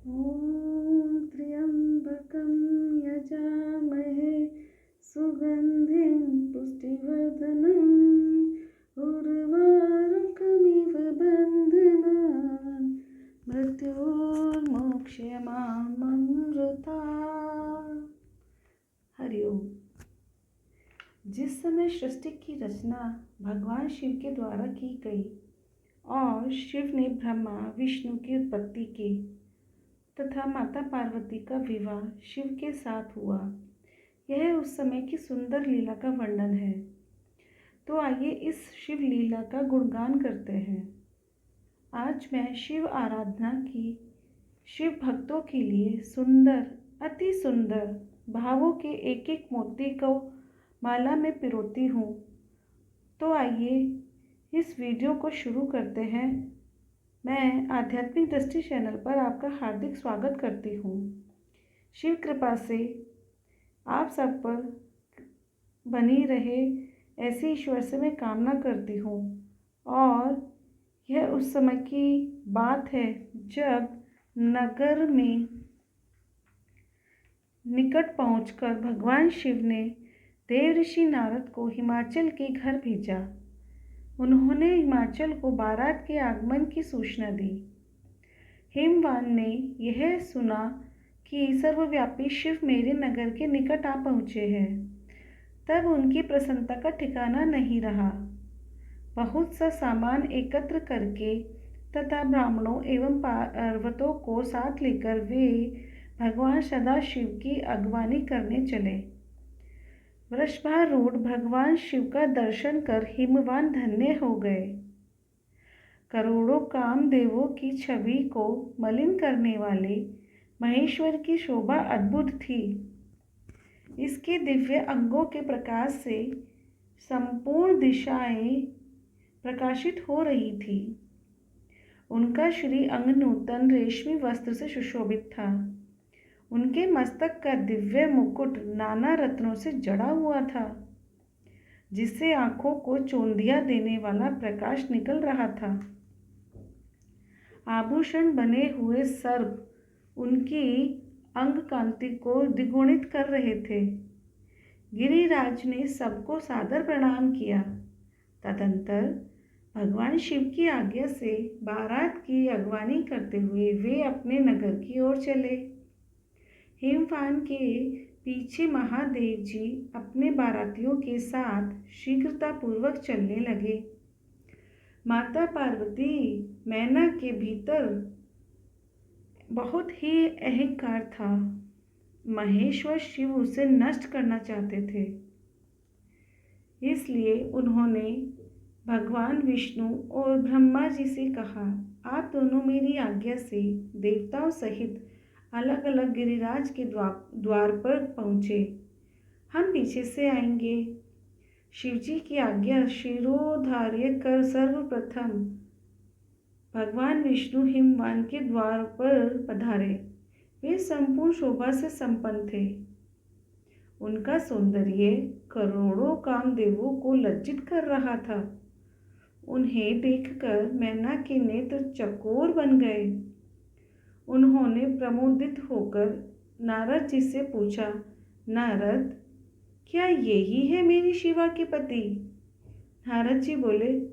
ॐ त्र्यम्बकं यजामहे सुगन्धिं पुष्टिवर्धनम् उर्वारुकमिव बन्धनान् मृत्योर्मोक्षमामृतात्। हरिओम। जिस समय सृष्टि की रचना भगवान शिव के द्वारा की गई और शिव ने ब्रह्मा विष्णु की उत्पत्ति की तथा माता पार्वती का विवाह शिव के साथ हुआ, यह उस समय की सुंदर लीला का वर्णन है। तो आइए इस शिव लीला का गुणगान करते हैं। आज मैं शिव आराधना की शिव भक्तों के लिए सुंदर, अति सुंदर भावों के एक एक मोती को माला में पिरोती हूँ। तो आइए इस वीडियो को शुरू करते हैं। मैं आध्यात्मिक दृष्टि चैनल पर आपका हार्दिक स्वागत करती हूँ। शिव कृपा से आप सब पर बनी रहे, ऐसी ईश्वर से मैं कामना करती हूँ। और यह उस समय की बात है जब नगर में निकट पहुंचकर भगवान शिव ने देवऋषि नारद को हिमाचल के घर भेजा। उन्होंने हिमाचल को बारात के आगमन की सूचना दी। हिमवान ने यह सुना कि सर्वव्यापी शिव मेरे नगर के निकट आ पहुँचे हैं, तब उनकी प्रसन्नता का ठिकाना नहीं रहा। बहुत सा सामान एकत्र करके तथा ब्राह्मणों एवं पर्वतों को साथ लेकर वे भगवान सदाशिव की अगवानी करने चले। वृषभारूढ़ भगवान शिव का दर्शन कर हिमवान धन्य हो गए। करोड़ों कामदेवों की छवि को मलिन करने वाले महेश्वर की शोभा अद्भुत थी। इसके दिव्य अंगों के प्रकाश से संपूर्ण दिशाएं प्रकाशित हो रही थी। उनका श्री अंग नूतन रेशमी वस्त्र से सुशोभित था। उनके मस्तक का दिव्य मुकुट नाना रत्नों से जड़ा हुआ था, जिससे आंखों को चौंधिया देने वाला प्रकाश निकल रहा था। आभूषण बने हुए सर्प उनकी अंग कांति को द्विगुणित कर रहे थे। गिरिराज ने सबको सादर प्रणाम किया। तदंतर भगवान शिव की आज्ञा से बारात की अगवानी करते हुए वे अपने नगर की ओर चले। हिमवान के पीछे महादेव जी अपने बारातियों के साथ शीघ्रतापूर्वक चलने लगे। माता पार्वती मैना के भीतर बहुत ही अहंकार था। महेश्वर शिव उसे नष्ट करना चाहते थे। इसलिए उन्होंने भगवान विष्णु और ब्रह्मा जी से कहा, आप दोनों मेरी आज्ञा से देवताओं सहित अलग अलग गिरिराज के द्वार पर पहुँचे। हम पीछे से आएंगे। शिवजी की आज्ञा शिरोधार्य कर सर्वप्रथम भगवान विष्णु हिमवान के द्वार पर पधारे। वे संपूर्ण शोभा से संपन्न थे। उनका सौंदर्य करोड़ों कामदेवों को लज्जित कर रहा था। उन्हें देखकर मैना के नेत्र चकोर बन गए। उन्होंने प्रमोदित होकर नारद जी से पूछा, नारद, क्या यही है मेरी शिवा के पति? नारद जी बोले,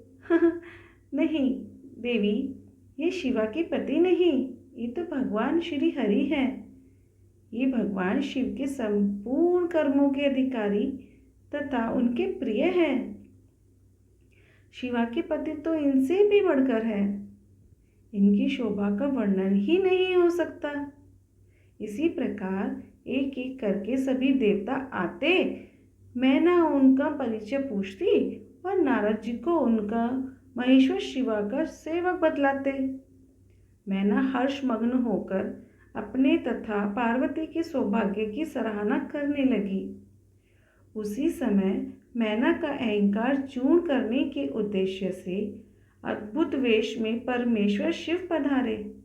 नहीं देवी, ये शिवा के पति नहीं, ये तो भगवान श्री हरि हैं। ये भगवान शिव के संपूर्ण कर्मों के अधिकारी तथा उनके प्रिय हैं। शिवा के पति तो इनसे भी बढ़कर है। इनकी शोभा का वर्णन ही नहीं हो सकता। इसी प्रकार एक एक करके सभी देवता आते, मैना उनका परिचय पूछती और नारद जी को उनका महेश्वर शिवा का सेवक बतलाते। मैना हर्षमग्न होकर अपने तथा पार्वती के सौभाग्य की सराहना करने लगी। उसी समय मैना का अहंकार चूर्ण करने के उद्देश्य से अद्भुत वेश में परमेश्वर शिव पधारे।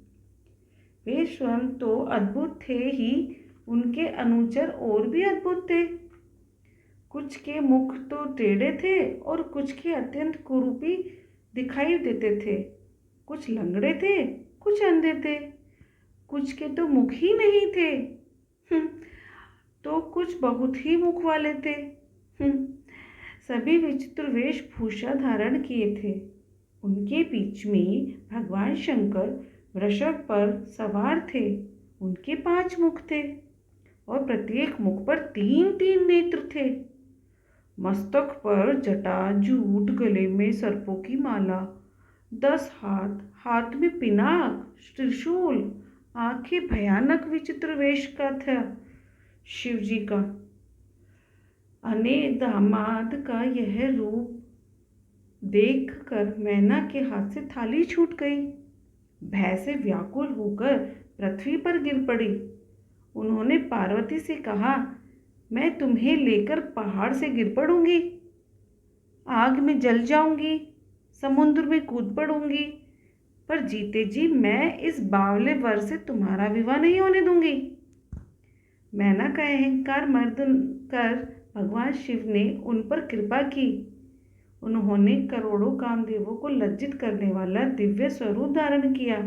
वे स्वयं तो अद्भुत थे ही, उनके अनुचर और भी अद्भुत थे। कुछ के मुख तो टेढ़े थे और कुछ के अत्यंत कुरूपी दिखाई देते थे। कुछ लंगड़े थे, कुछ अंधे थे, कुछ के तो मुख ही नहीं थे। तो कुछ बहुत ही मुख वाले थे। सभी विचित्र वेशभूषा धारण किए थे। उनके बीच में भगवान शंकर वृषभ पर सवार थे। उनके 5 मुख थे और प्रत्येक मुख पर 3-3 नेत्र थे। मस्तक पर जटाजूट, गले में सर्पों की माला, 10 हाथ, हाथ में पिनाक, त्रिशूल, आंखें भयानक विचित्र वेश का था शिव जी का। अनेक दामाद का यह रूप देखकर मैना के हाथ से थाली छूट गई। भय से व्याकुल होकर पृथ्वी पर गिर पड़ी। उन्होंने पार्वती से कहा, मैं तुम्हें लेकर पहाड़ से गिर पड़ूंगी, आग में जल जाऊंगी, समुद्र में कूद पड़ूंगी, पर जीते जी मैं इस बावले वर से तुम्हारा विवाह नहीं होने दूंगी। मैना का अहंकार मर्दन कर भगवान शिव ने उन पर कृपा की। उन्होंने करोड़ों कामदेवों को लज्जित करने वाला दिव्य स्वरूप धारण किया।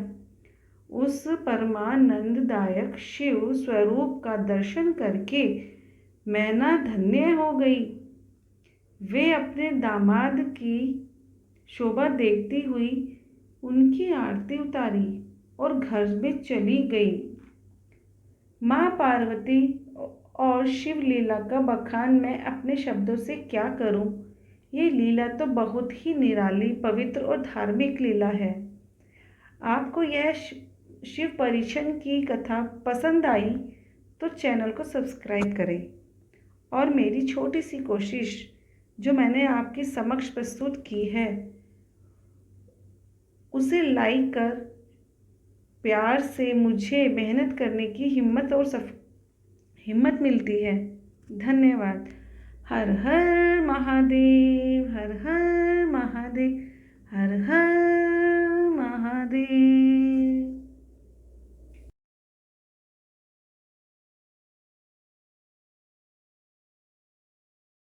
उस परमानंददायक शिव स्वरूप का दर्शन करके मैना धन्य हो गई। वे अपने दामाद की शोभा देखती हुई उनकी आरती उतारी और घर में चली गई। माँ पार्वती और शिव लीला का बखान मैं अपने शब्दों से क्या करूं। ये लीला तो बहुत ही निराली, पवित्र और धार्मिक लीला है। आपको यह शिव परीक्षण की कथा पसंद आई तो चैनल को सब्सक्राइब करें और मेरी छोटी सी कोशिश जो मैंने आपके समक्ष प्रस्तुत की है उसे लाइक कर प्यार से मुझे मेहनत करने की हिम्मत मिलती है। धन्यवाद। हर हर महादेव, हर हर महादेव, हर हर